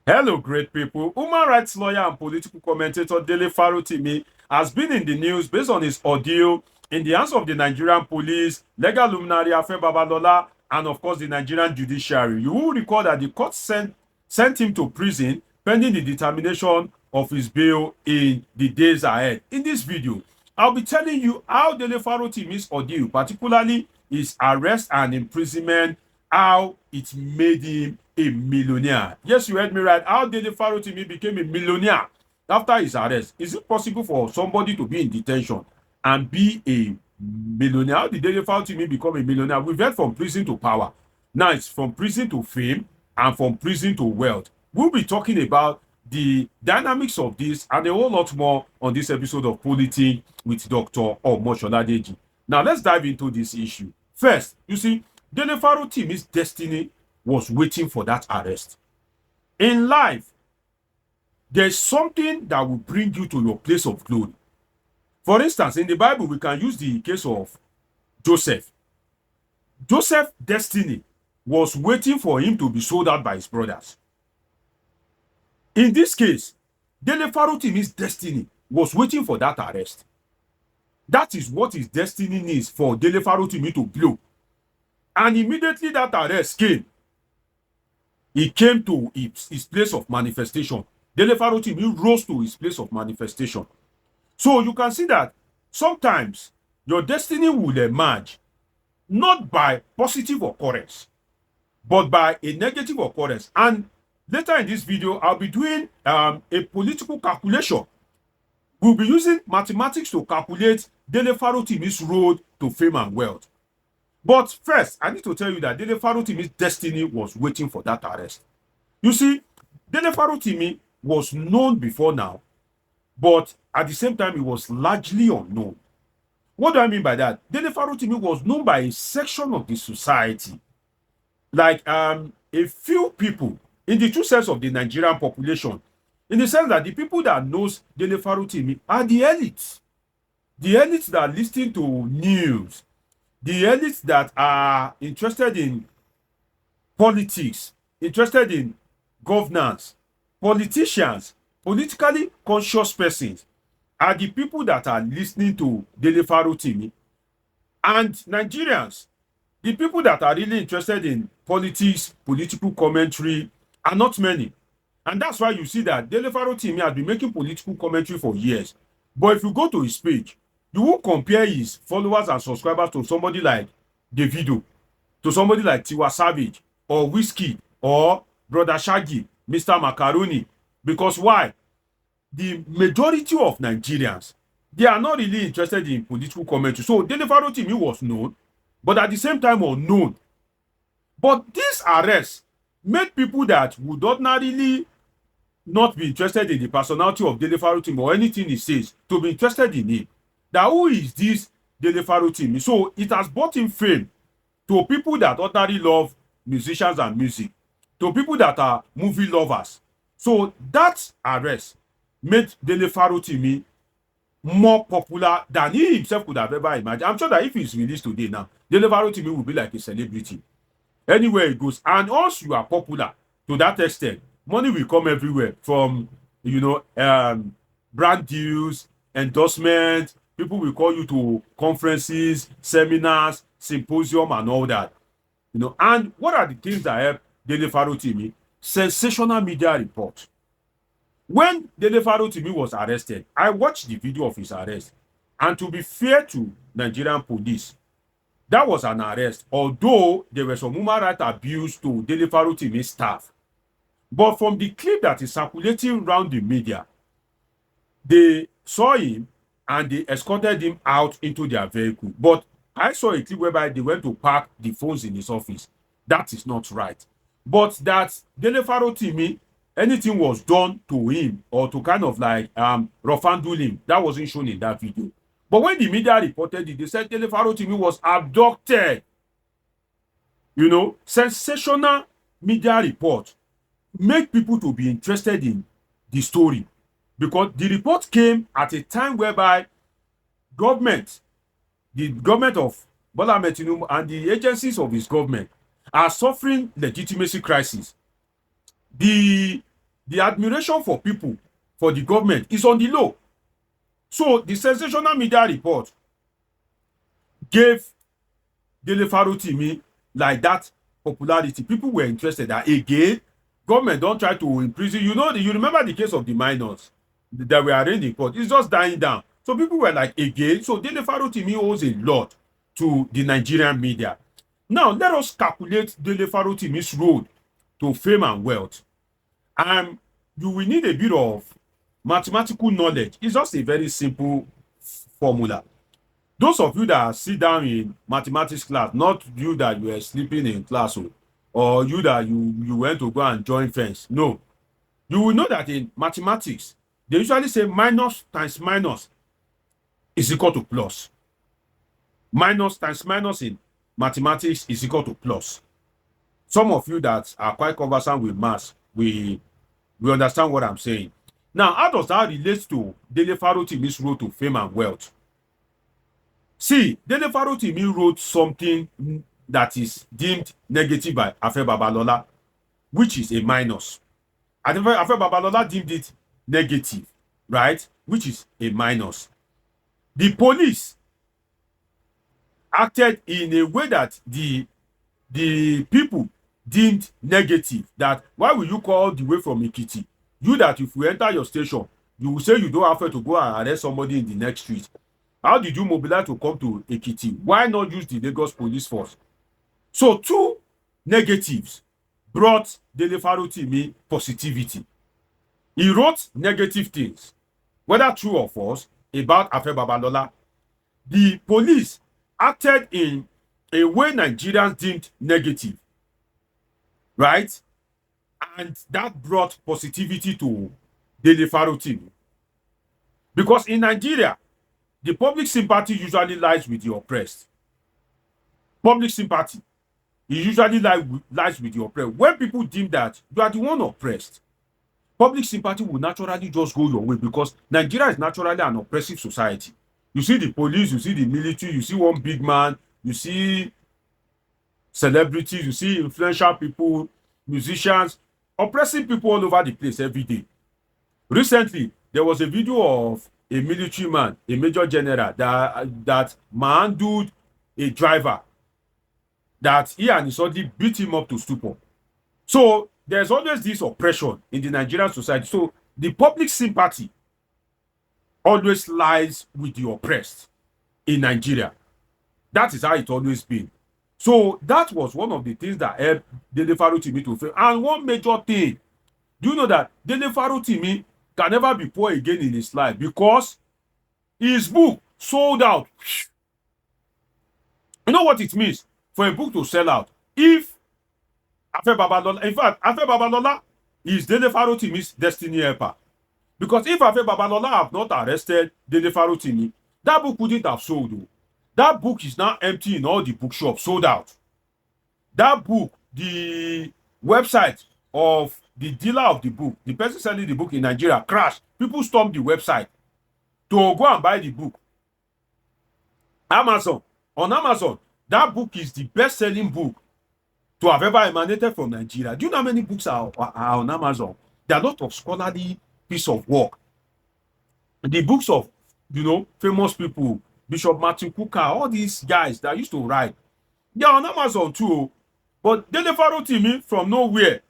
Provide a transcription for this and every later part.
Hello, great people. Human rights lawyer and political commentator Dele Farotimi has been in the news based on his ordeal in the hands of the Nigerian police, legal luminary Afe Babalola, and of course the Nigerian judiciary. You will recall that the court sent him to prison pending the determination of his bail in the days ahead. In this video, I'll be telling you how Dele Farotimi's ordeal, particularly his arrest and imprisonment, how it made him a millionaire. Yes, you heard me right. How Dele Farotimi became a millionaire after his arrest? Is it possible for somebody to be in detention and be a millionaire? How did Dele Farotimi become a millionaire? We've heard from prison to power. Now it's from prison to fame and from prison to wealth. We'll be talking about the dynamics of this and a whole lot more on this episode of Politics with Dr. Omoyele. Now let's dive into this issue. First, you see, Dele Farotimi's destiny was waiting for that arrest. In life, there's something that will bring you to your place of glory. For instance, in the Bible, we can use the case of Joseph. Joseph's destiny was waiting for him to be sold out by his brothers. In this case, Dele Farotimi's destiny was waiting for that arrest. That is what his destiny needs for Dele Farotimi to blow. And immediately that arrest came, he came to his place of manifestation. Dele Farotimi rose to his place of manifestation. So you can see that sometimes your destiny will emerge not by positive occurrence, but by a negative occurrence. And later in this video, I'll be doing a political calculation. We'll be using mathematics to calculate Dele Farotimi's road to fame and wealth. But first, I need to tell you that Dele Farotimi's destiny was waiting for that arrest. You see, Dele Farotimi was known before now, but at the same time, he was largely unknown. What do I mean by that? Dele Farotimi was known by a section of the society, like a few people in the true sense of the Nigerian population, in the sense that the people that knows Dele Farotimi are the elites. The elites that listen to news, the elites that are interested in politics, interested in governance, politicians, politically conscious persons are the people that are listening to Dele Farotimi. And Nigerians, the people that are really interested in politics, political commentary, are not many. And that's why you see that Dele Farotimi has been making political commentary for years. But if you go to his page, you won't compare his followers and subscribers to somebody like Davido, to somebody like Tiwa Savage, or Whiskey, or Brother Shaggy, Mr. Macaroni. Because why? The majority of Nigerians, they are not really interested in political commentary. So Dele Farotimi was known, but at the same time unknown. But this arrest made people that would ordinarily not be interested in the personality of Dele Farotimi or anything he says to be interested in him. That who is this Dele Farotimi? So it has brought him fame to people that ordinarily love musicians and music, to people that are movie lovers. So that arrest made Dele Farotimi more popular than he himself could have ever imagined. I'm sure that if he's released today now, Dele Farotimi will be like a celebrity anywhere he goes. And once you are popular to that extent, money will come everywhere from, brand deals, endorsements. People will call you to conferences, seminars, symposium, and all that. And what are the things that help Dele Farotimi? Sensational media report. When Dele Farotimi was arrested, I watched the video of his arrest. And to be fair to Nigerian police, that was an arrest, although there were some human rights abuse to Dele Farotimi's staff. But from the clip that is circulating around the media, they saw him and they escorted him out into their vehicle. But I saw a clip whereby they went to park the phones in his office. That is not right. But that Dele Farotimi, anything was done to him or to kind of like rough handle him, that wasn't shown in that video. But when the media reported it, they said Dele Farotimi was abducted. Sensational media report make people to be interested in the story, because the report came at a time whereby the government of Bola Ahmed Tinubu and the agencies of his government are suffering legitimacy crisis. The the admiration for people, for the government, is on the low. So the sensational media report gave Dele Farotimi like that popularity. People were interested that again, government don't try to imprison. You remember the case of the minors that were arraigned in court. It's just dying down. So people were like, again. So Dele Farotimi owes a lot to the Nigerian media. Now, let us calculate Dele Farotimi's road to fame and wealth. You will need a bit of mathematical knowledge. It's just a very simple formula. Those of you that sit down in mathematics class, not you that you were sleeping in class, or you that you went to go and join friends. No. You will know that in mathematics, they usually say minus times minus is equal to plus. Minus times minus in mathematics is equal to plus. Some of you that are quite conversant with maths, we understand what I'm saying. Now, how does that relate to Dele Farotimi's road to fame and wealth? See, Dele Farotimi wrote something that is deemed negative by Afe Babalola, which is a minus. Afe Babalola deemed it negative, right? Which is a minus. The police acted in a way that the people deemed negative. That why will you call the way from Ekiti? You that if you enter your station, you will say you don't have to go and arrest somebody in the next street. How did you mobilize to come to Ekiti? Why not use the Lagos police force? So two negatives brought Dele Farotimi positivity. He wrote negative things, whether true or false, about Afe Babalola. The police acted in a way Nigerians deemed negative, right? And that brought positivity to Dele Farotimi. Because in Nigeria, the public sympathy usually lies with the oppressed. Public sympathy usually lies with the oppressed. When people deem that you are the one oppressed, public sympathy will naturally just go your way, because Nigeria is naturally an oppressive society. You see the police, you see the military, you see one big man, you see celebrities, you see influential people, musicians, oppressing people all over the place every day. Recently, there was a video of a military man, a major general, that manhandled a driver, that he and his body beat him up to stupor. So there's always this oppression in the Nigerian society. So the public sympathy always lies with the oppressed in Nigeria. That is how it always been. So that was one of the things that helped Dele Farotimi to fail. And one major thing, do you know that Dele Farotimi can never be poor again in his life, because his book sold out. You know what it means for a book to sell out? If Afe Babalola, in fact, Afe Babalola is Dele Farotimi's destiny helper. Because if Afe Babalola have not arrested Dele Farotimi, that book wouldn't have sold. That book is now empty in all the bookshops, sold out. That book, the website of the dealer of the book, the person selling the book in Nigeria, crashed. People stormed the website to go and buy the book. On Amazon, that book is the best-selling book to have ever emanated from Nigeria. Do you know how many books are on Amazon? There are a lot of scholarly piece of work. The books of, famous people, Bishop Martin Cooker, all these guys that used to write, they are on Amazon too. But Dele Farotimi from nowhere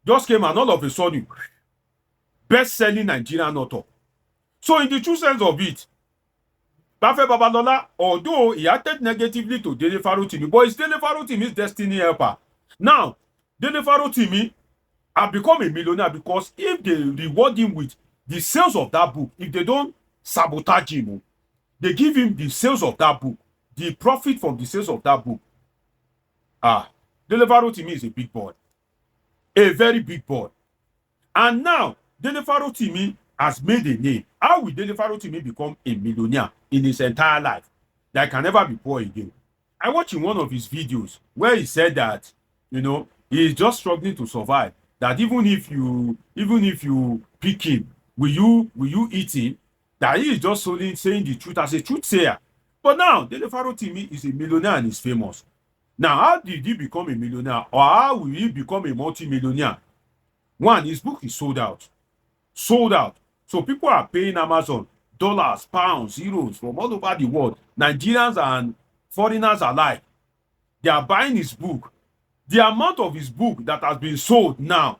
just came, and all of a sudden, best-selling Nigerian author. So in the true sense of it, Afe Babalola, although he acted negatively to Dele Farotimi, but it's Dele Farotimi's destiny helper. Now, Dele Farotimi have become a millionaire because if they reward him with the sales of that book, if they don't sabotage him, they give him the sales of that book, the profit from the sales of that book. Dele Farotimi is a big boy. A very big boy. And now, Dele Farotimi has made a name. How will Dele Farotimi become a millionaire in his entire life that can never be poor again? I watched in one of his videos where he said that, he is just struggling to survive. That even if you pick him, will you eat him? That he is just solely saying the truth as a truth sayer. But now, Dele Farotimi is a millionaire and is famous. Now, how did he become a millionaire, or how will he become a multi-millionaire? One, his book is sold out. Sold out. So people are paying Amazon dollars, pounds, euros from all over the world. Nigerians and foreigners alike. They are buying his book. The amount of his book that has been sold now,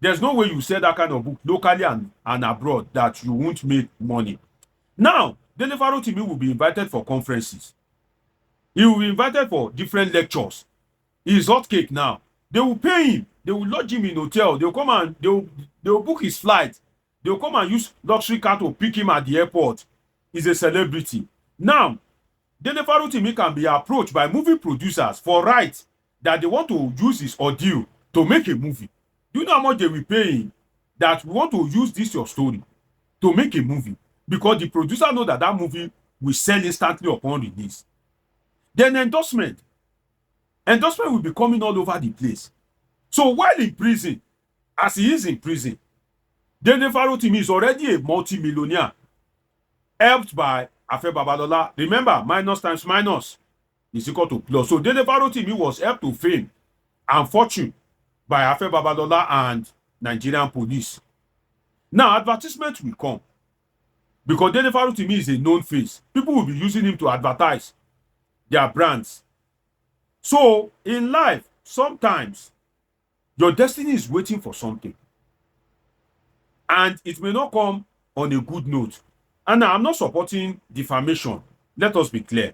there's no way you sell that kind of book locally and abroad that you won't make money. Now, Dele Farotimi will be invited for conferences. He will be invited for different lectures. He's hot cake now. They will pay him. They will lodge him in hotel. They will come and they will book his flight. They will come and use luxury car to pick him at the airport. He's a celebrity. Now, Dele Farotimi can be approached by movie producers for rights that they want to use his audio to make a movie. Do you know how much they will pay him? That we want to use this your story to make a movie, because the producer know that that movie will sell instantly upon release. Then endorsement will be coming all over the place. So while in prison, as he is in prison, Dele Farotimi is already a multi-millionaire, helped by Afe Babalola. Remember, minus times minus is equal to plus. So Dele Farotimi was helped to fame and fortune by Afe Babalola and Nigerian police. Now, advertisement will come, because Dele Farotimi is a known face. People will be using him to advertise their brands. So, in life, sometimes your destiny is waiting for something, and it may not come on a good note. And now, I'm not supporting defamation. Let us be clear.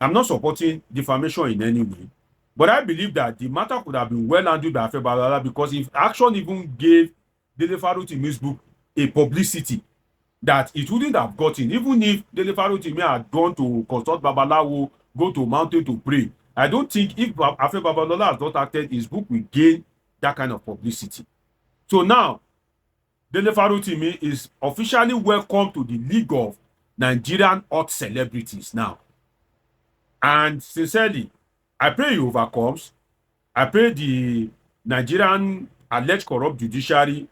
I'm not supporting defamation in any way. But I believe that the matter could have been well handled by Afe Babalola, because if Action even gave Dele Farotimi's book a publicity that it wouldn't have gotten, even if Dele Farotimi had gone to consult Babalawo, go to mountain to pray, I don't think if Afe Babalola has not acted, his book will gain that kind of publicity. So now, Dele Farotimi is officially welcome to the League of Nigerian hot celebrities now. And sincerely, I pray he overcomes. I pray the Nigerian alleged corrupt judiciary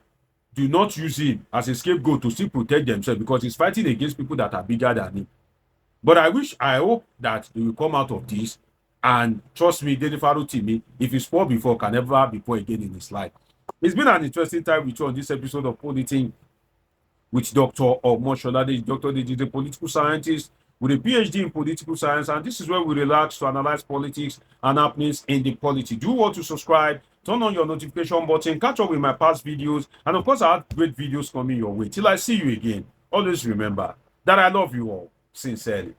do not use him as a scapegoat to still protect themselves, because he's fighting against people that are bigger than him. But I hope that they will come out of this. And trust me, Dele Farotimi, if he's poor before, can never be poor again in his life. It's been an interesting time with you on this episode of Politics with Dr. Omoyele. Dr. is a political scientist with a PhD in political science, and this is where we relax to analyze politics and happenings in the polity. Do you want to subscribe? Turn on your notification button, catch up with my past videos, and of course, I have great videos coming your way. Till I see you again, always remember that I love you all sincerely.